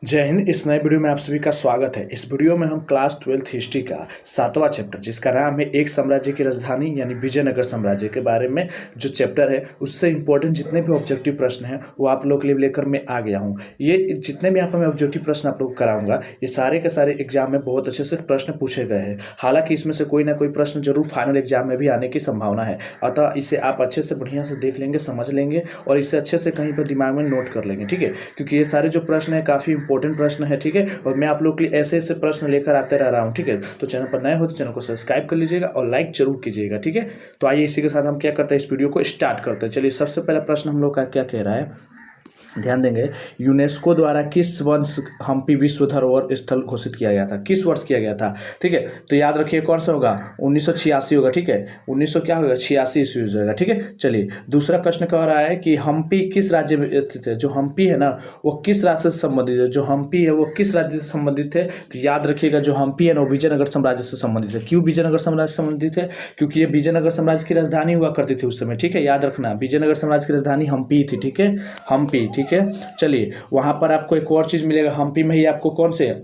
जय हिंद। इस नए वीडियो में आप सभी का स्वागत है। इस वीडियो में हम क्लास 12th हिस्ट्री का 7वां चैप्टर, जिसका नाम है एक साम्राज्य की राजधानी यानी विजयनगर साम्राज्य के बारे में जो चैप्टर है, उससे इंपॉर्टेंट जितने भी ऑब्जेक्टिव प्रश्न हैं वो आप लोग के लिए लेकर मैं आ गया हूँ। ये जितने भी यहाँ पर मैं ऑब्जेक्टिव प्रश्न आप लोग को कराऊंगा, ये सारे के सारे एग्जाम में बहुत अच्छे से प्रश्न पूछे गए हैं। हालांकि इसमें से कोई ना कोई प्रश्न जरूर फाइनल एग्जाम में भी आने की संभावना है, अतः इसे आप अच्छे से बढ़िया से देख लेंगे, समझ लेंगे और इसे अच्छे से कहीं पर दिमाग में नोट कर लेंगे, ठीक है। क्योंकि ये सारे जो प्रश्न है काफ़ी इंपॉर्टेंट प्रश्न है, ठीक है। और मैं आप लोग के लिए ऐसे ऐसे प्रश्न लेकर आते रह रहा हूँ, ठीक है। तो चैनल पर नए हो तो चैनल को सब्सक्राइब कर लीजिएगा और लाइक जरूर कीजिएगा, ठीक है। तो आइए इसी के साथ हम क्या करते हैं, इस वीडियो को स्टार्ट करते हैं। चलिए, सबसे पहला प्रश्न हम लोग का क्या कह रहा है, ध्यान देंगे। यूनेस्को द्वारा किस वर्ष हम्पी विश्व धरोहर स्थल घोषित किया गया था? किस वर्ष किया गया था, ठीक है। तो याद रखिए कौन सा होगा, 1986 होगा, ठीक है। 1900 क्या होगा, 86 ईस्वी हो जाएगा, ठीक है। चलिए, दूसरा प्रश्न कह रहा है कि हम्पी किस राज्य में स्थित है? जो हम्पी है ना, वो किस राज्य से संबंधित है? जो हम्पी है वो किस राज्य से संबंधित है? तो याद रखिएगा, जो हम्पी है ना, वो विजयनगर साम्राज्य से संबंधित है। क्यों विजयनगर साम्राज्य से संबंधित है? क्योंकि ये विजयनगर साम्राज्य की राजधानी हुआ करती थी उस समय, ठीक है। याद रखना, विजयनगर साम्राज्य की राजधानी हम्पी थी, ठीक है, हम्पी, ठीक है। चलिए, वहां पर आपको एक और चीज मिलेगा, हम्पी में ही आपको कौन से,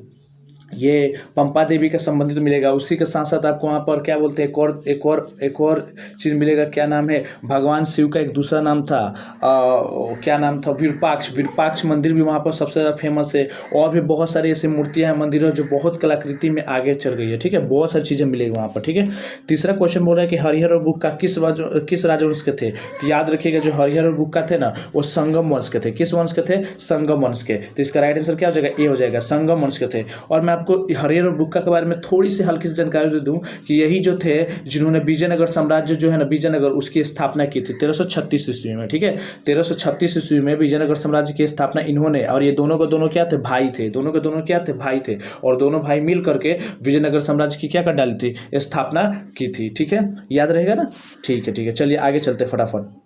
ये पंपा देवी का संबंधित मिलेगा। उसी के साथ साथ आपको वहाँ पर क्या बोलते हैं, एक और चीज़ मिलेगा। क्या नाम है, भगवान शिव का एक दूसरा नाम था, क्या नाम था, विरूपाक्ष मंदिर भी वहाँ पर सबसे ज़्यादा फेमस है। और भी बहुत सारी ऐसी मूर्तियाँ हैं, मंदिर है जो बहुत कलाकृति में आगे चल गई है, ठीक है। बहुत सारी चीज़ें मिलेगी वहाँ पर, ठीक है। तीसरा क्वेश्चन बोल रहा है कि हरिहर और बुक्का किस राजवंश के थे? तो याद रखिएगा, जो हरिहर और बुक्का थे ना, वो संगम वंश के थे। किस वंश के थे? संगम वंश के। तो इसका राइट आंसर क्या हो जाएगा, ए हो जाएगा, संगम वंश के थे। और मैं आपको हरिहर और बुक्का के बारे में थोड़ी सी हल्की सी जानकारी दे दूं कि यही जो थे जिन्होंने विजयनगर साम्राज्य जो है ना, विजयनगर, उसकी स्थापना की थी 1336 ईस्वी में, ठीक है। 1336 ईस्वी में विजयनगर साम्राज्य की स्थापना इन्होंने, और ये दोनों के दोनों क्या थे, भाई थे। दोनों के दोनों क्या थे, भाई थे। और दोनों भाई मिल करके विजयनगर साम्राज्य की क्या कर डाली थी, स्थापना की थी, ठीक है। याद रहेगा ना, ठीक है, ठीक है। चलिए आगे चलते फटाफट।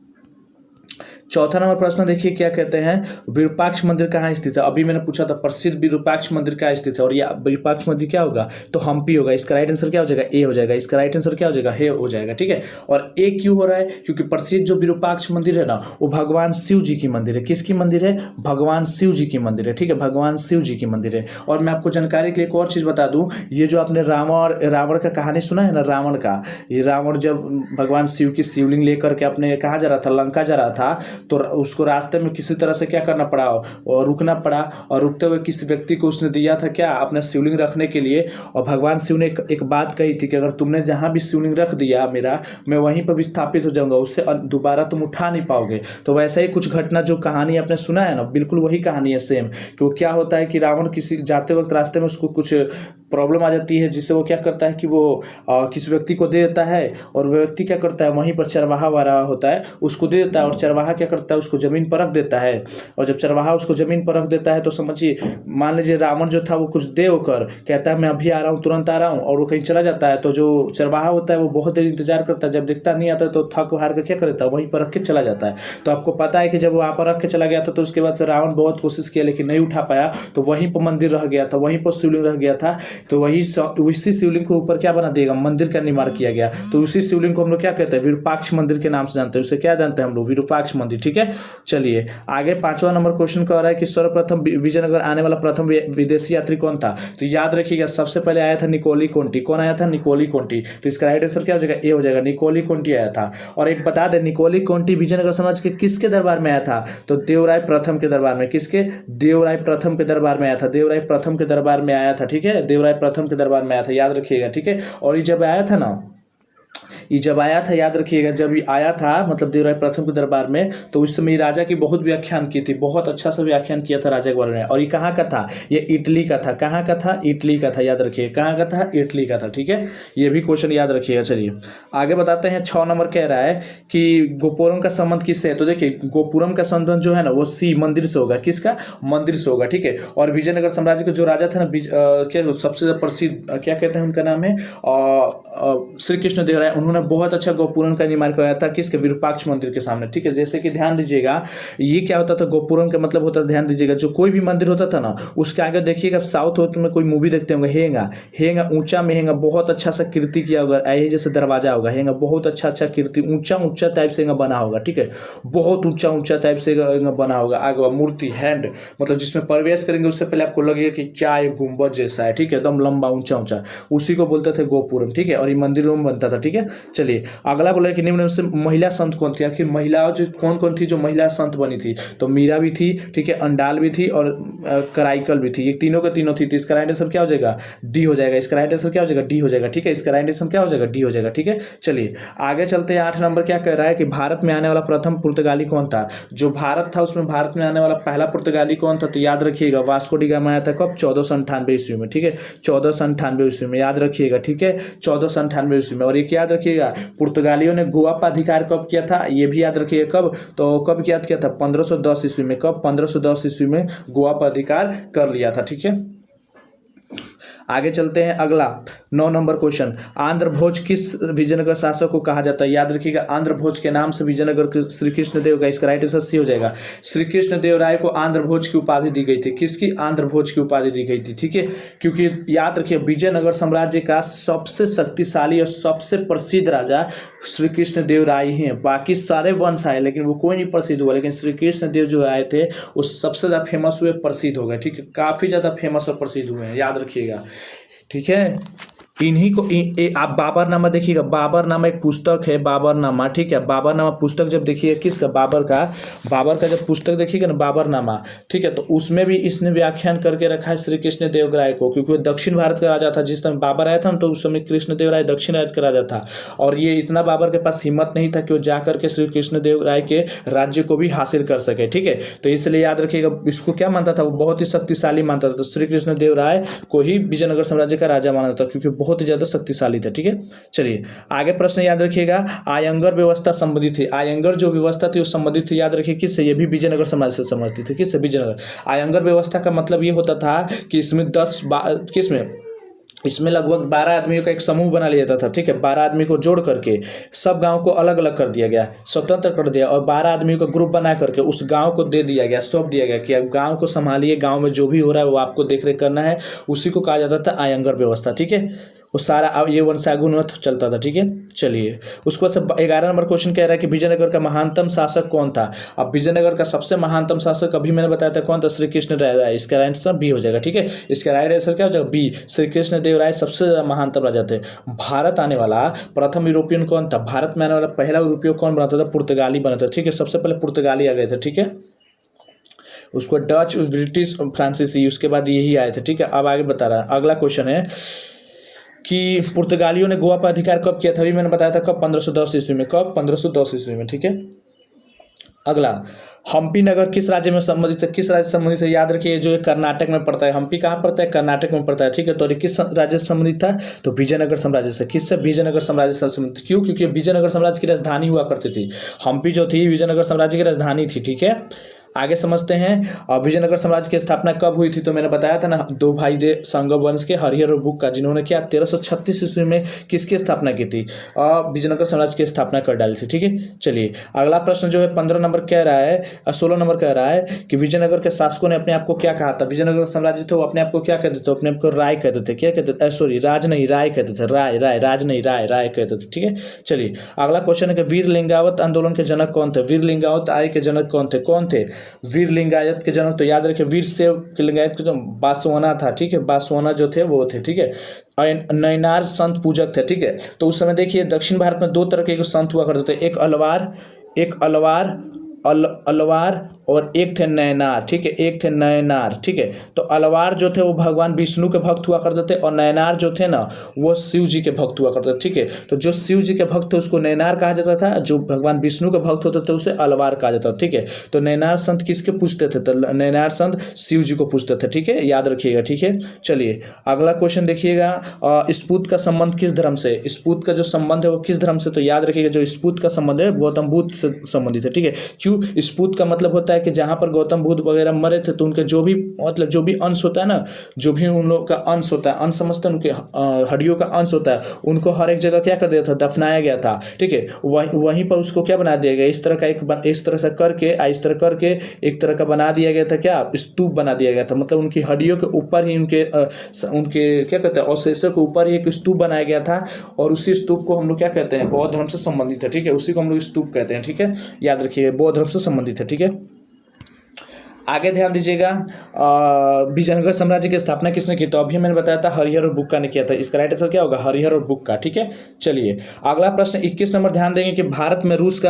चौथा नंबर प्रश्न देखिए क्या कहते हैं, विरूपाक्ष मंदिर कहाँ स्थित है? अभी मैंने पूछा था प्रसिद्ध विरूपाक्ष मंदिर कहाँ स्थित है, और ये विरूपाक्ष मंदिर क्या होगा, तो हम्पी होगा। इसका राइट आंसर क्या हो जाएगा, ए हो जाएगा। इसका राइट आंसर क्या हो जाएगा, हे हो जाएगा, ठीक है। और ए क्यों हो रहा है, क्योंकि प्रसिद्ध जो विरूपाक्ष मंदिर है ना, वो भगवान शिव जी की मंदिर है। किसकी मंदिर है? भगवान शिव जी की मंदिर है, ठीक है, भगवान शिव जी की मंदिर है। और मैं आपको जानकारी के लिए एक और चीज बता दूं, ये जो आपने रावण का कहानी सुना है ना, रावण का, ये रावण जब भगवान शिव की शिवलिंग लेकर के अपने कहाँ जा रहा था, लंका जा रहा था, तो उसको रास्ते में किसी तरह से क्या करना पड़ा, और रुकना पड़ा। और रुकते हुए किसी व्यक्ति को उसने दिया था क्या, अपना शिवलिंग रखने के लिए। और भगवान शिव ने एक बात कही थी कि अगर तुमने जहां भी शिवलिंग रख दिया मेरा, मैं वहीं पर विस्थापित हो जाऊंगा, उससे दोबारा तुम उठा नहीं पाओगे। तो वैसा ही कुछ घटना जो कहानी आपने सुना है ना, बिल्कुल वही कहानी है सेम। कि क्या होता है कि रावण किसी जाते वक्त रास्ते में उसको कुछ प्रॉब्लम आ जाती है, जिससे वो क्या करता है कि वो किसी व्यक्ति को दे देता है, और वो व्यक्ति क्या करता है, वहीं पर चरवाहा वाला होता है उसको दे देता है, और चरवाहा क्या करता है, उसको जमीन पर रख देता है। और जब चरवाहा उसको जमीन पर रख देता है, तो समझिए, मान लीजिए रावण जो था वो कुछ दे होकर कहता है मैं अभी आ रहा हूँ, तुरंत आ रहा हूँ, और वो कहीं चला जाता है। तो जो चरवाहा होता है वो बहुत देर इंतजार करता है, जब दिखता नहीं आता तो थक हार कर क्या करता है, वहीं पर रख के चला जाता है। तो आपको पता है कि जब वहाँ पर रख के चला गया था, तो उसके बाद से रावण बहुत कोशिश किया लेकिन नहीं उठा पाया, तो वहीं पर मंदिर रह गया था, वहीं पर शिवलिंग रह गया था। तो उसी शिवलिंग के ऊपर क्या बना देगा, मंदिर का निर्माण किया गया। तो उसी शिवलिंग को हम लोग क्या कहते हैं, विरूपाक्ष मंदिर के नाम से जानते हैं। उसे क्या जानते हैं हम लोग, विरूपाक्ष मंदिर, ठीक है। चलिए आगे, पांचवा नंबर क्वेश्चन कह रहा है कि सर्वप्रथम विजयनगर आने वाला प्रथम विदेशी यात्री कौन था? तो याद रखिएगा, सबसे पहले आया था निकोली कोंटी। कौन आया था, निकोली कोंटी। तो इसका राइट आंसर क्या हो जाएगा, ए हो जाएगा, निकोली कोंटी आया था। और एक बता दें, निकोली कोंटी विजयनगर समाज के किसके दरबार में आया था? तो देवराय प्रथम के दरबार में। किसके? देवराय प्रथम के दरबार में आया था, देवराय प्रथम के दरबार में आया था, ठीक है, देवराय प्रथम के दरबार में आया था, याद रखिएगा, ठीक है। और ये जब आया था ना, ये जब आया था, याद रखिएगा, जब ये आया था मतलब देवराय प्रथम के दरबार में, तो उस समय राजा की बहुत व्याख्यान की थी, बहुत अच्छा सा व्याख्यान किया था राजा के बारे में। और ये कहाँ का था, ये इटली का था। कहाँ का था, इटली का था, याद रखिए, कहाँ का था, इटली का था, ठीक है। ये भी क्वेश्चन याद रखिएगा। चलिए आगे बताते हैं। 6 नंबर कह रहा है कि गोपुरम का संबंध किससे है? तो देखिए, गोपुरम का संबंध जो है ना, वो सी मंदिर से होगा। किसका? मंदिर से होगा, ठीक है। और विजयनगर साम्राज्य के जो राजा थे ना, क्या सबसे प्रसिद्ध क्या कहते हैं, उनका नाम है श्री कृष्ण देव राय। उन्होंने इन्होंने बहुत अच्छा गोपूरण का निर्माण कराया था किसके, विरूपाक्ष मंदिर के सामने। ठीक है, जैसे कि ध्यान दीजिएगा ये क्या होता था, गोपूरण का मतलब होता था, ध्यान दीजिएगा जो कोई भी मंदिर होता था ना उसके आगे देखिएगा, साउथ हो में कोई मूवी देखते होंगे, हेंगा हेंगा ऊंचा में हेंगा बहुत अच्छा सा कीर्ति किया होगा, ऐसे जैसे दरवाजा होगा, हेंगा बहुत अच्छा अच्छा कीर्ति ऊंचा ऊंचा टाइप से बना होगा। ठीक है, बहुत ऊंचा ऊंचा टाइप से बना होगा। आगे मूर्ति हैंड मतलब जिसमें प्रवेश करेंगे उससे पहले आपको लगेगा कि क्या ये गुंबद जैसा है। ठीक है, एकदम लंबा ऊंचा ऊंचा, उसी को बोलते थे गोपुरम। ठीक है, और ये मंदिरों में बनता था। ठीक है, चलिए अगला बोला कि निम्न में से महिला संत कौन थी। आखिर महिला जो कौन कौन थी जो महिला संत बनी थी, तो मीरा भी थी, ठीक है, अंडाल भी थी और कराइकल भी थी। ये तीनों के तीनों थी। तो इसका राइट आंसर क्या हो जाएगा, डी हो जाएगा। इसका राइट आंसर क्या हो जाएगा, डी हो जाएगा। ठीक है, इसका राइट आंसर क्या हो जाएगा, डी हो जाएगा। ठीक है, चलिए आगे चलते हैं। 8 नंबर क्या कह रहा है कि भारत में आने वाला प्रथम पुर्तगाली कौन था। जो भारत था उसमें भारत में आने वाला पहला पुर्तगाली कौन था, तो याद रखिएगा वास्को डी गामा आया था कब, 1498 ईस्वी में। ठीक है, 1498 ईस्वी में, याद रखिएगा। ठीक है, 1498 ईस्वी में। और एक याद रखिएगा पुर्तगालियों ने गोवा पर अधिकार कब किया था, ये भी याद रखिएगा कब, तो कब याद किया था, 1510 ईस्वी में। कब, 1510 ईस्वी में गोवा पर अधिकार कर लिया था। ठीक है, आगे चलते हैं। अगला 9 नंबर क्वेश्चन, आंध्र भोज किस विजयनगर शासक को कहा जाता है। याद रखिएगा आंध्र भोज के नाम से विजयनगर के श्री कृष्ण देव का, इसका राइट आंसर सी हो जाएगा। श्री कृष्ण देव राय को आंध्र भोज की उपाधि दी गई थी। किसकी, आंध्र भोज की उपाधि दी गई थी। ठीक है, क्योंकि याद रखिए विजयनगर साम्राज्य का सबसे शक्तिशाली और सबसे प्रसिद्ध राजा श्री कृष्ण देव राय ही हैं। बाकी सारे वंश आए लेकिन वो कोई नहीं प्रसिद्ध हुआ, लेकिन श्री कृष्ण देव जो आए थे वो सबसे ज़्यादा फेमस हुए, प्रसिद्ध हो गए। ठीक है, काफ़ी ज़्यादा फेमस और प्रसिद्ध हुए हैं, याद रखिएगा। ठीक है, इन्हीं को आप बाबरनामा देखिएगा। बाबरनामा एक पुस्तक है, बाबरनामा। ठीक है, बाबरनामा पुस्तक जब देखिएगा किसका, बाबर का जब पुस्तक देखिएगा ना बाबरनामा, ठीक है, तो उसमें भी इसने व्याख्यान करके रखा है श्री कृष्ण देव राय को, क्योंकि वो दक्षिण भारत का राजा था। जिस समय बाबर आया था ना तो उस समय कृष्ण देव राय दक्षिण भारत का राजा था, और ये इतना बाबर के पास हिम्मत नहीं था कि वो जा करके श्री कृष्ण देव राय के राज्य को भी हासिल कर सके। ठीक है, तो इसलिए याद रखिएगा इसको क्या मानता था, वो बहुत ही शक्तिशाली मानता था। तो श्री कृष्ण देव राय को ही विजयनगर साम्राज्य का राजा माना था, क्योंकि बहुत ही ज्यादा शक्तिशाली था। ठीक है, चलिए आगे प्रश्न याद रखिएगा, आयंगर व्यवस्था संबंधित थी। आयंगर जो व्यवस्था थी वो संबंधित थी, याद रखिए किससे, ये भी विजयनगर साम्राज्य से संबंधित थी। किससे, विजयनगर। आयंगर व्यवस्था का मतलब ये होता था कि इसमें लगभग 12 आदमियों का एक समूह बना लिया जाता था। ठीक है, 12 आदमी को जोड़ करके सब गांव को अलग अलग कर दिया गया, स्वतंत्र कर दिया, और 12 आदमियों का ग्रुप बना करके उस गांव को दे दिया गया, सौंप दिया गया कि अब गांव को संभालिए, गांव में जो भी हो रहा है वो आपको देखरेख करना है। उसी को कहा जाता था आयंगर व्यवस्था। ठीक है, वो सारा अब ये वंशागुण चलता था। ठीक है, चलिए उसको सब 11 नंबर क्वेश्चन कह रहा है कि विजयनगर का महानतम शासक कौन था। अब विजयनगर का सबसे महानतम शासक अभी मैंने बताया था कौन था, श्री कृष्ण देव राय। इसका राइट आंसर बी हो जाएगा। ठीक है, इसका राइट आंसर क्या हो जाएगा, बी। श्री कृष्ण देव राय सबसे ज्यादा महानतम राजा थे। भारत आने वाला प्रथम यूरोपियन कौन था, भारत में आने वाला पहला यूरोपीय कौन बनाता था, पुर्तगाली बना था। ठीक है, सबसे पहले पुर्तगाली आ गए थे। ठीक है, उसको डच, ब्रिटिश, फ्रांसीसी, उसके बाद यही आए थे। ठीक है, अब आगे बता रहा है। अगला क्वेश्चन है कि पुर्तगालियों ने गोवा पर अधिकार कब किया था, अभी मैंने बताया था कब, 1510 ईस्वी में। कब, 1510 ईस्वी में। ठीक है, अगला हम्पी नगर किस राज्य में संबंधित है, किस राज्य से संबंधित है। याद रखिए जो कर्नाटक में पड़ता है। हम्पी कहाँ पड़ता है, कर्नाटक में पड़ता है। ठीक है, तो किस राज्य से संबंधित था, तो विजयनगर साम्राज्य से। किससे, विजयनगर साम्राज्य से संबंधित। क्यों, क्योंकि विजयनगर साम्राज्य की राजधानी हुआ करती थी। हम्पी जो थी विजयनगर साम्राज्य की राजधानी थी। ठीक है, आगे समझते हैं विजयनगर साम्राज्य की स्थापना कब हुई थी, तो मैंने बताया था ना, दो भाई थे संगम वंश के, हरिहर और बुक्का, जिन्होंने क्या 1336 ईस्वी में किसकी स्थापना की थी, विजयनगर साम्राज्य की स्थापना कर डाली थी। ठीक है, चलिए अगला प्रश्न जो है 15 नंबर कह रहा है, 16 नंबर कह रहा है कि विजयनगर के शासकों ने अपने आप को क्या कहा था। विजयनगर साम्राज्य थे वो अपने आप को क्या कहते थे, अपने आप को राय कहते थे। क्या कहते थे, सॉरी राज नहीं राय कहते थे, राय राय, राज नहीं राय, राय कहते थे। ठीक है, चलिए अगला क्वेश्चन है कि वीर लिंगायत आंदोलन के जनक कौन थे। वीर लिंगायत आय के जनक कौन थे, वीर लिंगायत के जनक, तो याद रखिए वीर सेव के लिंगायत के जो बासवाना था। ठीक है, बासवाना जो थे वो थे। ठीक है, नयनार संत पूजक थे। ठीक है, तो उस समय देखिए दक्षिण भारत में 2 तरह के संत हुआ करते थे, एक अलवार और एक थे नयनार। ठीक है, एक थे नयनार। ठीक है, तो अलवार जो थे वो भगवान विष्णु के भक्त हुआ करते थे, और नयनार जो थे ना वो शिव जी के भक्त हुआ करते थे। ठीक है, तो जो शिव जी के भक्त थे उसको नयनार कहा जाता था, जो भगवान विष्णु के भक्त होते थे उसे अलवार कहा जाता था। ठीक है, तो नयनार संत किसके पूछते थे, तो नयनार संत शिव जी को पूछते थे। ठीक है, याद रखिएगा। ठीक है, चलिए अगला क्वेश्चन देखिएगा, स्पूत का संबंध किस धर्म से। स्पूत का जो संबंध है वो किस धर्म से, तो याद रखिएगा जो स्पूत का संबंध है गौतम बुद्ध से संबंधित है। ठीक है, क्यों, स्तूप, स्पूत का मतलब होता है कि जहाँ पर गौतम बुद्ध वगैरह मरे थे तो उनके जो भी मतलब जो भी अंश होता है ना, जो भी उन लोग का अंश होता है, अंश समझते हैं, उनके हड्डियों का अंश होता है, उनको हर एक जगह क्या कर दिया था, दफनाया गया था। ठीक है, वहीं पर उसको क्या बना दिया गया, इस तरह का इस तरह से करके इस तरह करके एक तरह का बना दिया गया था, क्या स्तूप बना दिया गया था। मतलब उनकी हड्डियों के ऊपर ही उनके क्या कहते हैं, अवशेषों के ऊपर ही एक स्तूप बनाया गया था, और उसी स्तूप को हम लोग क्या कहते हैं, बौद्ध धर्म से संबंधित है। ठीक है, उसी को हम लोग स्तूप कहते हैं। ठीक है, याद रखिए, बौद्ध धर्म से संबंधित है। ठीक है, आगे ध्यान दीजिएगा, विजयनगर साम्राज्य की स्थापना किसने की, तो अभी मैंने बताया था हरिहर और बुक्का ने किया था। इसका राइट आंसर क्या होगा, हरिहर और बुक्का। ठीक है, चलिए अगला प्रश्न 21 नंबर ध्यान देंगे कि भारत में रूस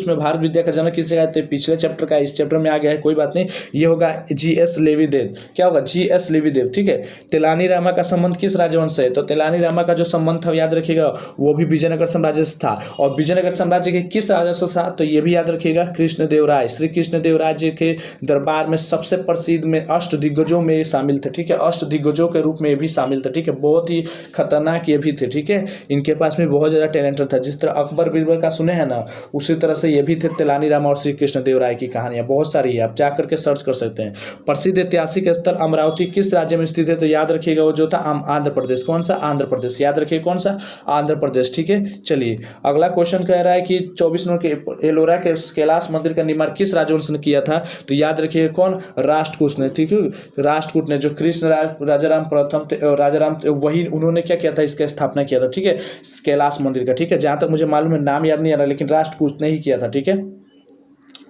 में भारत विद्या का जन्म किसने किया, तो पिछले चैप्टर का इस चैप्टर में आ गया है, कोई बात नहीं, ये होगा GS लेविदेव। क्या होगा, GS लेविदेव। ठीक है, तेलानी रामा का संबंध किस राजवंश से है, तो तेलानी रामा का जो संबंध था याद रखिएगा, वो भी विजयनगर साम्राज्य से था। और विजयनगर साम्राज्य के किस राजा से था, तो ये भी याद रखिएगा, कृष्णदेवराय। श्री कृष्णदेवराय जी के दरबार में सबसे प्रसिद्ध में अष्ट दिग्गजों में ये शामिल थे। ठीक है, अष्ट दिग्गजों के रूप में ये भी शामिल थे। ठीक है, बहुत ही खतरनाक ये भी थे। ठीक है, इनके पास में बहुत ज़्यादा टैलेंटेड था। जिस तरह अकबर बीरबल का सुने हैं ना, उसी तरह से ये भी थे। तेलानी रामा और श्री कृष्णदेवराय की कहानियाँ बहुत सारी है, आप जा करके सर्च कर सकते हैं। प्रसिद्ध ऐतिहासिक स्थल अमरावती किस राज्य में स्थित है, तो याद रखिएगा वो जो था आंध्र प्रदेश। कौन सा, आंध्र प्रदेश। याद रखिए कौन सा, आंध्र प्रदेश। ठीक है, चलिए अगला क्वेश्चन कह रहा है कि 24 नंबर के एलोरा के कैलाश मंदिर का निर्माण किस राजवंश ने किया था, तो याद रखिए कौन, राष्ट्रकूट ने। ठीक है, राष्ट्रकूट ने, जो कृष्ण राजाराम प्रथम राजाराम वही उन्होंने क्या किया था, इसका स्थापना किया था। ठीक है, कैलाश मंदिर का। ठीक है, जहां तक मुझे मालूम है, नाम याद नहीं आ रहा, लेकिन राष्ट्रकूट ने ही किया था। ठीक है,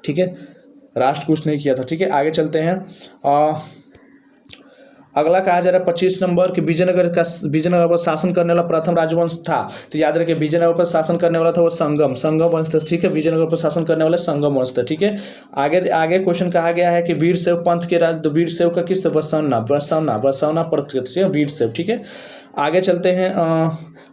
ठीक है, राष्ट्रकूट ने किया था। ठीक है, आगे चलते हैं। अगला कहा जा रहा है 25 नंबर कि विजयनगर पर शासन करने वाला प्रथम राजवंश था, तो याद रखिए विजयनगर पर शासन करने वाला था वो संगम वंश था। ठीक है, विजयनगर पर शासन करने वाला संगम वंश था। ठीक है, आगे क्वेश्चन कहा गया है कि वीरशैव पंथ के राज, वीरशैव का किस, वसवना पर वीरशैव। ठीक है, आगे चलते हैं।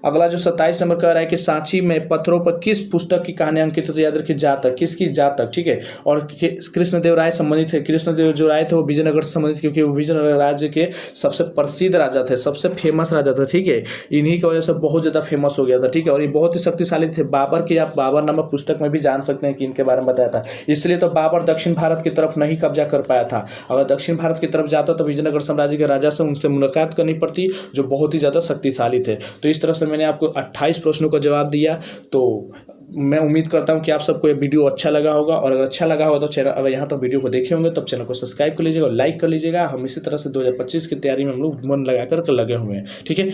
अगला जो 27 नंबर कह रहा है कि सांची में पत्थरों पर किस पुस्तक की कहानी अंकित है, तो याद रखिए जातक। किसकी, जातक। ठीक है, और कृष्णदेवराय संबंधित है। कृष्णदेव जो राय थे वो विजयनगर से संबंधित, क्योंकि वो विजयनगर राज्य के सबसे प्रसिद्ध राजा थे, सबसे फेमस राजा थे। ठीक है, इन्हीं की वजह से बहुत ज़्यादा फेमस हो गया था। ठीक है, और ये बहुत ही शक्तिशाली थे। बाबर की आप बाबर नामक पुस्तक में भी जान सकते हैं कि इनके बारे में बताया था। इसलिए तो बाबर दक्षिण भारत की तरफ नहीं कब्जा कर पाया था। अगर दक्षिण भारत की तरफ जाता तो विजयनगर साम्राज्य के राजा से उनसे मुलाकात करनी पड़ती, जो बहुत ही ज़्यादा शक्तिशाली थे। तो इस तरह से मैंने आपको 28 प्रश्नों का जवाब दिया। तो मैं उम्मीद करता हूं कि आप सबको ये वीडियो अच्छा लगा होगा, और अगर अच्छा लगा होगा तो चैनल, अगर यहाँ तक वीडियो को देखे होंगे तब चैनल को सब्सक्राइब कर लीजिएगा और लाइक कर लीजिएगा। हम इसी तरह से 2025 की तैयारी में हम लोग मन लगा कर लगे हुए हैं। ठीक है,